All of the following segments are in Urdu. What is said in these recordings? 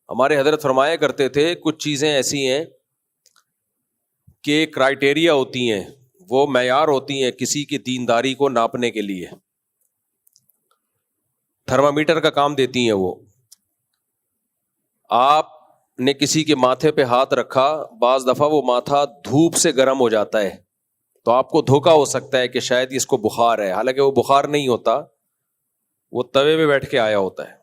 ہمارے حضرت فرمایا کرتے تھے کچھ چیزیں ایسی ہیں کہ کرائٹیریا ہوتی ہیں، وہ معیار ہوتی ہیں کسی کی دینداری کو ناپنے کے لیے، تھرمامیٹر کا کام دیتی ہیں وہ. آپ نے کسی کے ماتھے پہ ہاتھ رکھا، بعض دفعہ وہ ماتھا دھوپ سے گرم ہو جاتا ہے تو آپ کو دھوکا ہو سکتا ہے کہ شاید اس کو بخار ہے، حالانکہ وہ بخار نہیں ہوتا، وہ توے پہ بیٹھ کے آیا ہوتا ہے.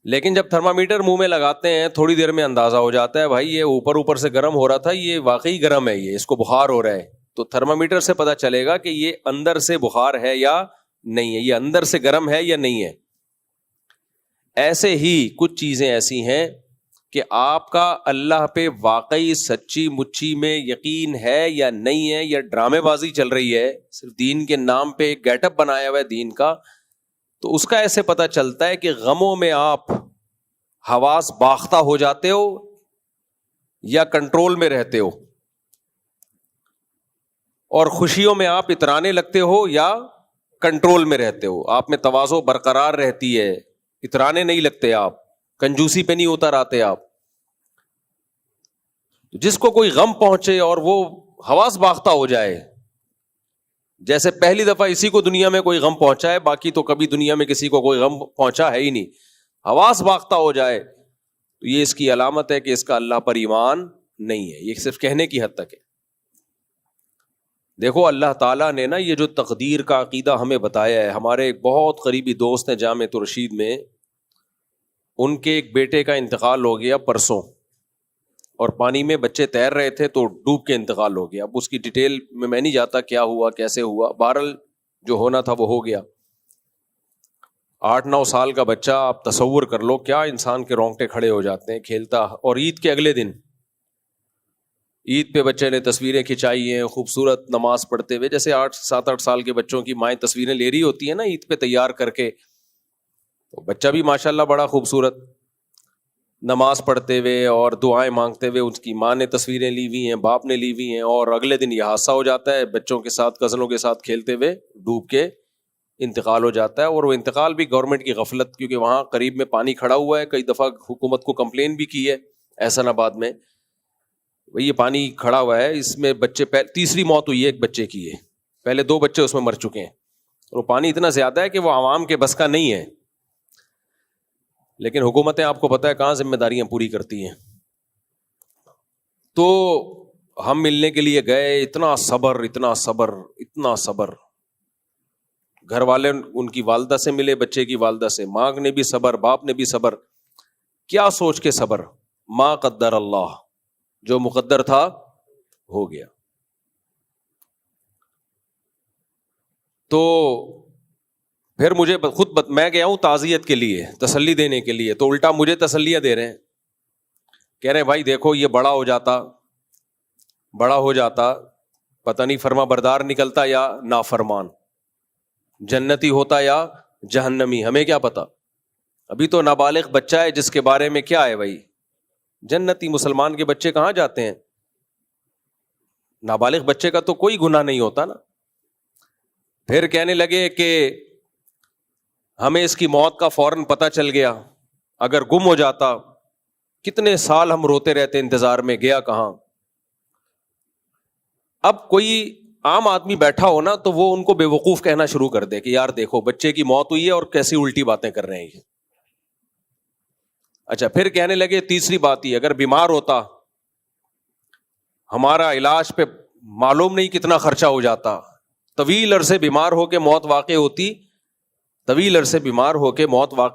لیکن جب تھرمامیٹر منہ میں لگاتے ہیں تھوڑی دیر میں اندازہ ہو جاتا ہے بھائی یہ اوپر سے گرم ہو رہا تھا، یہ واقعی گرم ہے، یہ اس کو بخار ہو رہا ہے. تو تھرمامیٹر سے پتہ چلے گا کہ یہ اندر سے بخار ہے یا نہیں ہے، یہ اندر سے گرم ہے یا نہیں ہے. ایسے ہی کچھ چیزیں ایسی ہیں کہ آپ کا اللہ پہ واقعی سچی مچی میں یقین ہے یا نہیں ہے، یا ڈرامے بازی چل رہی ہے، صرف دین کے نام پہ ایک گیٹ اپ بنایا ہوا ہے دین کا. تو اس کا ایسے پتہ چلتا ہے کہ غموں میں آپ حواس باختہ ہو جاتے ہو یا کنٹرول میں رہتے ہو، اور خوشیوں میں آپ اترانے لگتے ہو یا کنٹرول میں رہتے ہو. آپ میں تواضع برقرار رہتی ہے، اترانے نہیں لگتے آپ، کنجوسی پہ نہیں اتر آتے آپ. جس کو کوئی غم پہنچے اور وہ حواس باختہ ہو جائے، جیسے پہلی دفعہ اسی کو دنیا میں کوئی غم پہنچا ہے، باقی تو کبھی دنیا میں کسی کو کوئی غم پہنچا ہے ہی نہیں، حواس باختہ ہو جائے، تو یہ اس کی علامت ہے کہ اس کا اللہ پر ایمان نہیں ہے. یہ صرف کہنے کی حد تک ہے. دیکھو اللہ تعالیٰ نے نا یہ جو تقدیر کا عقیدہ ہمیں بتایا ہے، ہمارے ایک بہت قریبی دوست ہیں جامعۃ الرشید میں، ان کے ایک بیٹے کا انتقال ہو گیا پرسوں، اور پانی میں بچے تیر رہے تھے تو ڈوب کے انتقال ہو گیا. اب اس کی ڈیٹیل میں نہیں جاتا کیا ہوا کیسے ہوا، بہرحال جو ہونا تھا وہ ہو گیا. 8-9 سال کا بچہ، آپ تصور کر لو کیا انسان کے رونگٹے کھڑے ہو جاتے ہیں کھیلتا. اور عید کے اگلے دن، عید پہ بچے نے تصویریں کھنچائی ہیں خوبصورت نماز پڑھتے ہوئے، جیسے 7-8 سال کے بچوں کی مائیں تصویریں لے رہی ہوتی ہیں نا عید پہ تیار کر کے. تو بچہ بھی ماشاءاللہ بڑا خوبصورت نماز پڑھتے ہوئے اور دعائیں مانگتے ہوئے، اس کی ماں نے تصویریں لی ہوئی ہیں، باپ نے لی ہوئی ہیں، اور اگلے دن یہ حادثہ ہو جاتا ہے، بچوں کے ساتھ کزنوں کے ساتھ کھیلتے ہوئے ڈوب کے انتقال ہو جاتا ہے. اور وہ انتقال بھی گورنمنٹ کی غفلت، کیونکہ وہاں قریب میں پانی کھڑا ہوا ہے. کئی دفعہ حکومت کو کمپلین بھی کی ہے احسان آباد میں، یہ پانی کھڑا ہوا ہے، اس میں بچے تیسری موت ہوئی ہے ایک بچے کی ہے، پہلے 2 بچے اس میں مر چکے ہیں. اور وہ پانی اتنا زیادہ ہے کہ وہ عوام کے بس کا نہیں ہے. لیکن حکومتیں آپ کو پتہ ہے کہاں ذمہ داریاں پوری کرتی ہیں. تو ہم ملنے کے لیے گئے، اتنا صبر اتنا صبر اتنا صبر. گھر والے ان کی والدہ سے ملے، بچے کی والدہ سے، ماں نے بھی صبر، باپ نے بھی صبر. کیا سوچ کے صبر؟ ما قدر اللہ، جو مقدر تھا ہو گیا. تو پھر مجھے میں گیا ہوں تعزیت کے لیے، تسلی دینے کے لیے، تو الٹا مجھے تسلیاں دے رہے ہیں، کہہ رہے ہیں بھائی دیکھو یہ بڑا ہو جاتا پتہ نہیں فرما بردار نکلتا یا نافرمان، جنتی ہوتا یا جہنمی، ہمیں کیا پتا. ابھی تو نابالغ بچہ ہے جس کے بارے میں کیا ہے بھائی، جنتی. مسلمان کے بچے کہاں جاتے ہیں؟ نابالغ بچے کا تو کوئی گناہ نہیں ہوتا نا. پھر کہنے لگے کہ ہمیں اس کی موت کا فوراً پتہ چل گیا، اگر گم ہو جاتا کتنے سال ہم روتے رہتے انتظار میں، گیا کہاں. اب کوئی عام آدمی بیٹھا ہو نا تو وہ ان کو بے وقوف کہنا شروع کر دے کہ یار دیکھو بچے کی موت ہوئی ہے اور کیسی الٹی باتیں کر رہے ہیں یہ. اچھا پھر کہنے لگے تیسری بات ہی، اگر بیمار ہوتا ہمارا علاج پہ معلوم نہیں کتنا خرچہ ہو جاتا، طویل عرصے بیمار ہو کے موت واقع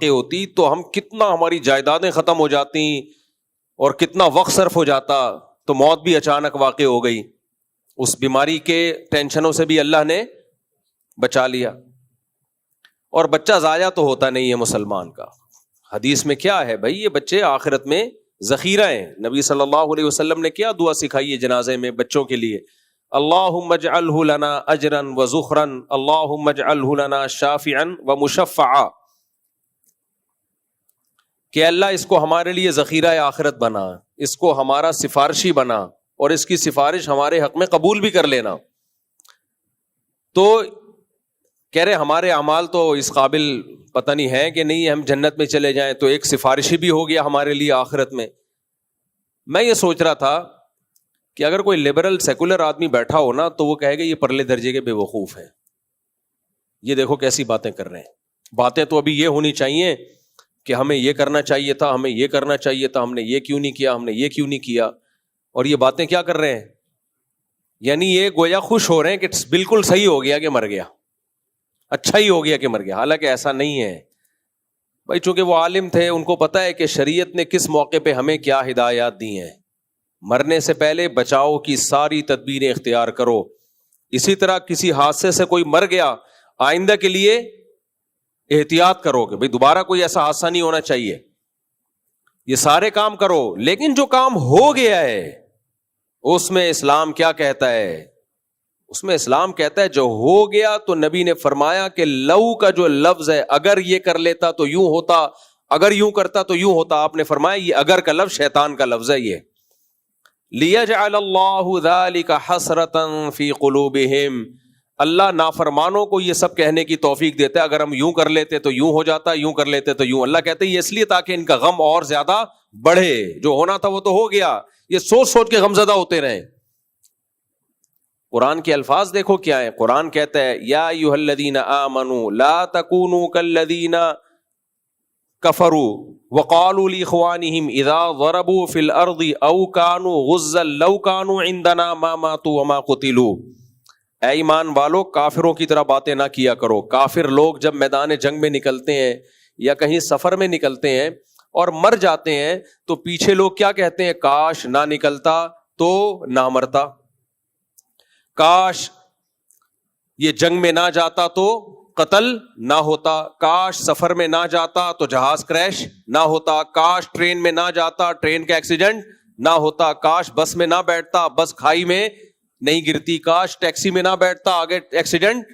ہوتی تو ہم کتنا، ہماری جائیدادیں ختم ہو جاتی اور کتنا وقت صرف ہو جاتا. تو موت بھی اچانک واقع ہو گئی، اس بیماری کے ٹینشنوں سے بھی اللہ نے بچا لیا. اور بچہ ضائع تو ہوتا نہیں ہے مسلمان کا. حدیث میں کیا ہے بھائی، یہ بچے آخرت میں ذخیرہ ہیں. نبی صلی اللہ علیہ وسلم نے کیا دعا سکھائی ہے جنازے میں بچوں کے لیے، اللہم اجعلہ لنا اجرا و ذخرا، اللہم اجعلہ لنا شافعا و مشفعا، کہ اللہ اس کو ہمارے لیے ذخیرہ آخرت بنا، اس کو ہمارا سفارشی بنا، اور اس کی سفارش ہمارے حق میں قبول بھی کر لینا. تو کہہ رہے ہمارے اعمال تو اس قابل پتہ نہیں ہے کہ نہیں ہم جنت میں چلے جائیں، تو ایک سفارشی بھی ہو گیا ہمارے لیے آخرت میں. میں یہ سوچ رہا تھا کہ اگر کوئی لبرل سیکولر آدمی بیٹھا ہو نا تو وہ کہے گا یہ پرلے درجے کے بے وقوف ہیں، یہ دیکھو کیسی باتیں کر رہے ہیں. باتیں تو ابھی یہ ہونی چاہیے کہ ہمیں یہ کرنا چاہیے تھا، ہمیں یہ کرنا چاہیے تھا، ہم نے یہ کیوں نہیں کیا، ہم نے یہ کیوں نہیں کیا. اور یہ باتیں کیا کر رہے ہیں؟ یعنی یہ گویا خوش ہو رہے ہیں کہ بالکل صحیح ہو گیا کہ مر گیا، اچھا ہی ہو گیا کہ مر گیا. حالانکہ ایسا نہیں ہے بھائی، چونکہ وہ عالم تھے، ان کو پتہ ہے کہ شریعت نے کس موقع پہ ہمیں کیا ہدایات دی ہیں. مرنے سے پہلے بچاؤ کی ساری تدبیریں اختیار کرو. اسی طرح کسی حادثے سے کوئی مر گیا، آئندہ کے لیے احتیاط کرو کہ بھائی دوبارہ کوئی ایسا حادثہ نہیں ہونا چاہیے. یہ سارے کام کرو. لیکن جو کام ہو گیا ہے اس میں اسلام کیا کہتا ہے؟ اس میں اسلام کہتا ہے جو ہو گیا تو نبی نے فرمایا کہ لو کا جو لفظ ہے، اگر یہ کر لیتا تو یوں ہوتا، اگر یوں کرتا تو یوں ہوتا. آپ نے فرمایا یہ اگر کا لفظ شیطان کا لفظ ہے. یہ لِيَجْعَلَ اللَّهُ ذَلِكَ حَسْرَةً فِي قُلُوبِهِمْ، اللہ نافرمانوں کو یہ سب کہنے کی توفیق دیتا ہے اگر ہم یوں کر لیتے تو یوں ہو جاتا، یوں کر لیتے تو یوں. اللہ کہتے ہیں یہ اس لیے تاکہ ان کا غم اور زیادہ بڑھے. جو ہونا تھا وہ تو ہو گیا، یہ سوچ سوچ کے غمزدہ ہوتے رہے. قرآن کے الفاظ دیکھو کیا ہے. قرآن کہتا ہے یا ایھا الذین آمنوا لا تکونوا کالذین کفروا وقالوا لاخوانہم اذا ضربوا فی الارض او كانوا غزا لو كانوا عندنا ما ماتوا وما قتلوا. اے ایمان والو، کافروں کی طرح باتیں نہ کیا کرو. کافر لوگ جب میدان جنگ میں نکلتے ہیں یا کہیں سفر میں نکلتے ہیں اور مر جاتے ہیں تو پیچھے لوگ کیا کہتے ہیں؟ کاش نہ نکلتا تو نہ مرتا، کاش یہ جنگ میں نہ جاتا تو قتل نہ ہوتا، کاش سفر میں نہ جاتا تو جہاز کریش نہ ہوتا، کاش ٹرین میں نہ جاتا ٹرین کا ایکسیڈنٹ نہ ہوتا، کاش بس میں نہ بیٹھتا بس کھائی میں نہیں گرتی، کاش ٹیکسی میں نہ بیٹھتا آگے ایکسیڈنٹ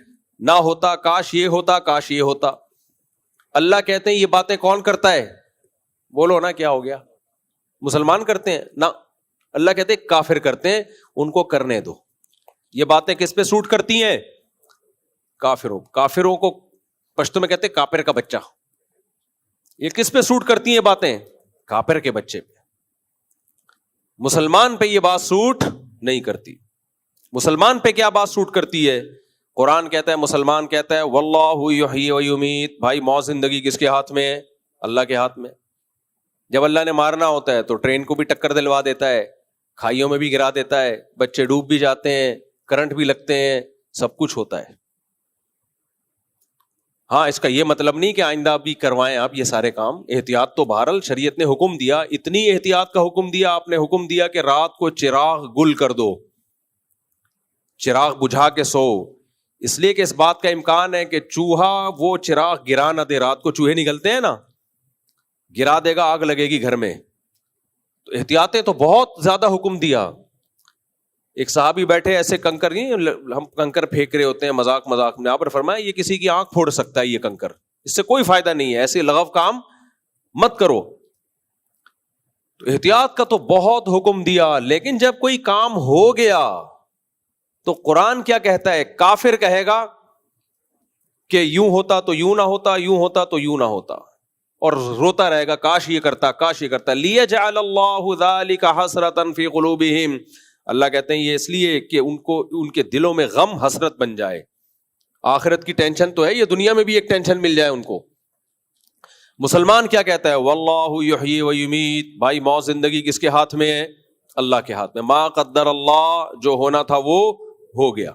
نہ ہوتا، کاش یہ ہوتا، کاش یہ ہوتا. اللہ کہتے ہیں یہ باتیں کون کرتا ہے؟ بولو نا کیا ہو گیا؟ مسلمان کرتے ہیں نا. اللہ کہتے ہیں کافر کرتے ہیں، ان کو کرنے دو. یہ باتیں کس پہ سوٹ کرتی ہیں؟ کافروں کو پشتو میں کہتے ہیں کافر کا بچہ. یہ کس پہ سوٹ کرتی ہیں باتیں؟ کافر کے بچے پہ. مسلمان پہ یہ بات سوٹ نہیں کرتی. مسلمان پہ کیا بات سوٹ کرتی ہے؟ قرآن کہتا ہے، مسلمان کہتا ہے واللہ یحیی و یمیت. بھائی موت زندگی کس کے ہاتھ میں ہے؟ اللہ کے ہاتھ میں. جب اللہ نے مارنا ہوتا ہے تو ٹرین کو بھی ٹکر دلوا دیتا ہے، کھائیوں میں بھی گرا دیتا ہے، بچے ڈوب بھی جاتے ہیں، کرنٹ بھی لگتے ہیں، سب کچھ ہوتا ہے. ہاں اس کا یہ مطلب نہیں کہ آئندہ بھی کروائیں آپ یہ سارے کام. احتیاط تو بہرحال شریعت نے حکم دیا، اتنی احتیاط کا حکم دیا. آپ نے حکم دیا کہ رات کو چراغ گل کر دو، چراغ بجھا کے سو. اس لیے کہ اس بات کا امکان ہے کہ چوہا وہ چراغ گرا نہ دے. رات کو چوہے نکلتے ہیں نا، گرا دے گا آگ لگے گی گھر میں. تو احتیاطیں تو بہت زیادہ حکم دیا. ایک صحابی بیٹھے ایسے کنکر، ہم کنکر پھینک رہے ہوتے ہیں مذاق میں، آپ نے فرمایا یہ کسی کی آنکھ پھوڑ سکتا ہے یہ کنکر، اس سے کوئی فائدہ نہیں ہے، ایسے لغو کام مت کرو. تو احتیاط کا تو بہت حکم دیا. لیکن جب کوئی کام ہو گیا تو قرآن کیا کہتا ہے؟ کافر کہے گا کہ یوں ہوتا تو یوں نہ ہوتا، یوں ہوتا تو یوں نہ ہوتا، اور روتا رہے گا کاش یہ کرتا، کاش یہ کرتا. لِيَجْعَلَ اللَّهُ ذَلِكَ حَسْرَةً فِي قُلُوبِهِمْ. اللہ کہتے ہیں یہ اس لیے کہ ان کے دلوں میں غم حسرت بن جائے. آخرت کی ٹینشن تو ہے، یہ دنیا میں بھی ایک ٹینشن مل جائے ان کو. مسلمان کیا کہتا ہے؟ واللہ یحیی و یمیت. بھائی موت زندگی کس کے ہاتھ میں ہے؟ اللہ کے ہاتھ میں. ما قدر اللہ، جو ہونا تھا وہ ہو گیا.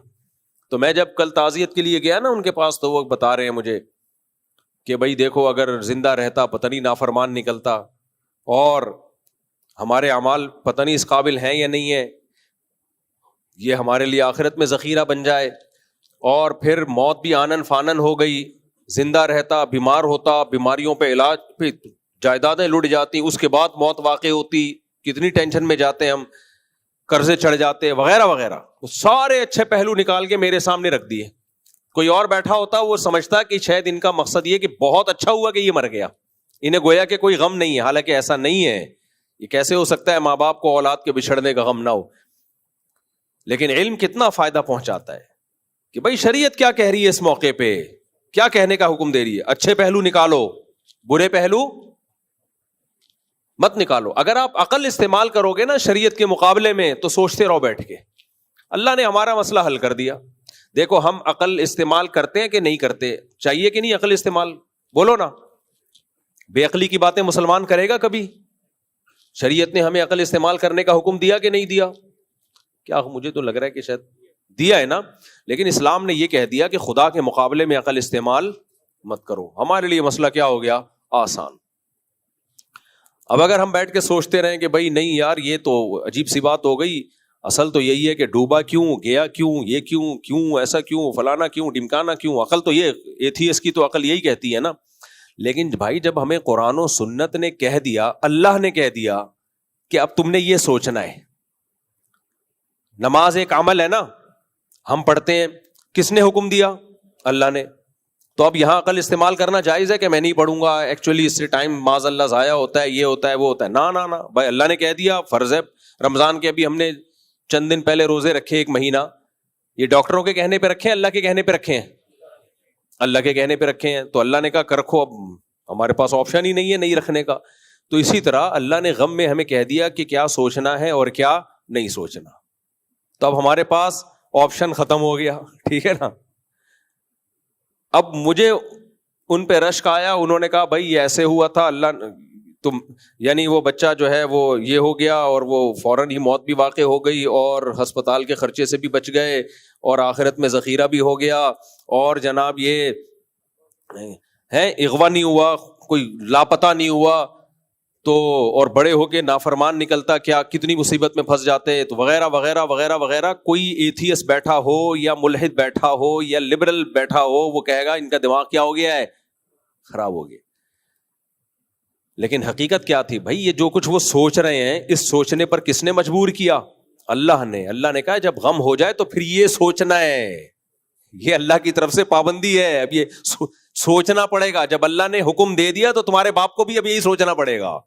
تو میں جب کل تعزیت کے لیے گیا نا ان کے پاس تو وہ بتا رہے ہیں مجھے کہ بھائی دیکھو اگر زندہ رہتا پتہ نہیں نافرمان نکلتا، اور ہمارے اعمال پتہ نہیں اس قابل ہیں یا نہیں ہے، یہ ہمارے لیے آخرت میں ذخیرہ بن جائے. اور پھر موت بھی آنن فانن ہو گئی، زندہ رہتا بیمار ہوتا، بیماریوں پہ علاج پہ جائیدادیں لٹ جاتی، اس کے بعد موت واقع ہوتی، کتنی ٹینشن میں جاتے ہم، قرضے چڑھ جاتے وغیرہ وغیرہ. سارے اچھے پہلو نکال کے میرے سامنے رکھ دیے. کوئی اور بیٹھا ہوتا وہ سمجھتا کہ شاید ان کا مقصد یہ کہ بہت اچھا ہوا کہ یہ مر گیا، انہیں گویا کہ کوئی غم نہیں ہے. حالانکہ ایسا نہیں ہے. یہ کیسے ہو سکتا ہے ماں باپ کو اولاد کے بچھڑنے کا غم نہ ہو؟ لیکن علم کتنا فائدہ پہنچاتا ہے. کہ بھائی شریعت کیا کہہ رہی ہے اس موقع پہ, کیا کہنے کا حکم دے رہی ہے. اچھے پہلو نکالو, برے پہلو مت نکالو. اگر آپ عقل استعمال کرو گے نا شریعت کے مقابلے میں تو سوچتے رہو بیٹھ کے. اللہ نے ہمارا مسئلہ حل کر دیا. دیکھو ہم عقل استعمال کرتے ہیں کہ نہیں کرتے, چاہیے کہ نہیں عقل استعمال, بولو نا. بے عقلی کی باتیں مسلمان کرے گا کبھی؟ شریعت نے ہمیں عقل استعمال کرنے کا حکم دیا کہ نہیں دیا؟ کیا مجھے تو لگ رہا ہے کہ شاید دیا ہے نا. لیکن اسلام نے یہ کہہ دیا کہ خدا کے مقابلے میں عقل استعمال مت کرو. ہمارے لیے مسئلہ کیا ہو گیا؟ آسان. اب اگر ہم بیٹھ کے سوچتے رہیں کہ بھائی نہیں یار یہ تو عجیب سی بات ہو گئی, اصل تو یہی ہے کہ ڈوبا کیوں, گیا کیوں, یہ کیوں, کیوں ایسا, کیوں فلانا, کیوں ڈمکانا, کیوں, عقل تو یہ ایتھیسٹ کی تو عقل یہی کہتی ہے نا. لیکن بھائی جب ہمیں قرآن و سنت نے کہہ دیا, اللہ نے کہہ دیا کہ اب تم نے یہ سوچنا ہے. نماز ایک عمل ہے نا, ہم پڑھتے ہیں, کس نے حکم دیا؟ اللہ نے. تو اب یہاں عقل استعمال کرنا جائز ہے کہ میں نہیں پڑھوں گا, ایکچولی اس سے ٹائم معاذ اللہ ضائع ہوتا ہے, یہ ہوتا ہے, وہ ہوتا ہے. نا بھائی اللہ نے کہہ دیا فرض ہے. رمضان کے ابھی ہم نے چند دن پہلے روزے رکھے, ایک مہینہ. یہ ڈاکٹروں کے کہنے پہ رکھے ہیں, اللہ کے کہنے پہ رکھے ہیں؟ اللہ کے کہنے پہ رکھے ہیں. تو اللہ نے کہا کر رکھو, اب ہمارے پاس آپشن ہی نہیں ہے نہیں رکھنے کا. تو اسی طرح اللہ نے غم میں ہمیں کہہ دیا کہ کیا سوچنا ہے اور کیا نہیں سوچنا. تو اب ہمارے پاس آپشن ختم ہو گیا, ٹھیک ہے نا. اب مجھے ان پہ رشک آیا, انہوں نے کہا بھائی یہ ایسے ہوا تھا, اللہ تم یعنی وہ بچہ جو ہے وہ یہ ہو گیا اور وہ فوراً ہی موت بھی واقع ہو گئی اور ہسپتال کے خرچے سے بھی بچ گئے اور آخرت میں ذخیرہ بھی ہو گیا, اور جناب یہ ہے اغوا نہیں ہوا, کوئی لاپتہ نہیں ہوا, تو اور بڑے ہو کے نافرمان نکلتا کیا کتنی مصیبت میں پھنس جاتے, تو وغیرہ وغیرہ وغیرہ وغیرہ. کوئی ایتھیسٹ بیٹھا ہو یا ملحد بیٹھا ہو یا لبرل بیٹھا ہو, وہ کہے گا ان کا دماغ کیا ہو گیا ہے, خراب ہو گیا. لیکن حقیقت کیا تھی بھائی؟ یہ جو کچھ وہ سوچ رہے ہیں, اس سوچنے پر کس نے مجبور کیا؟ اللہ نے. اللہ نے کہا جب غم ہو جائے تو پھر یہ سوچنا ہے, یہ اللہ کی طرف سے پابندی ہے. اب یہ سوچنا پڑے گا. جب اللہ نے حکم دے دیا تو تمہارے باپ کو بھی اب یہی سوچنا پڑے گا.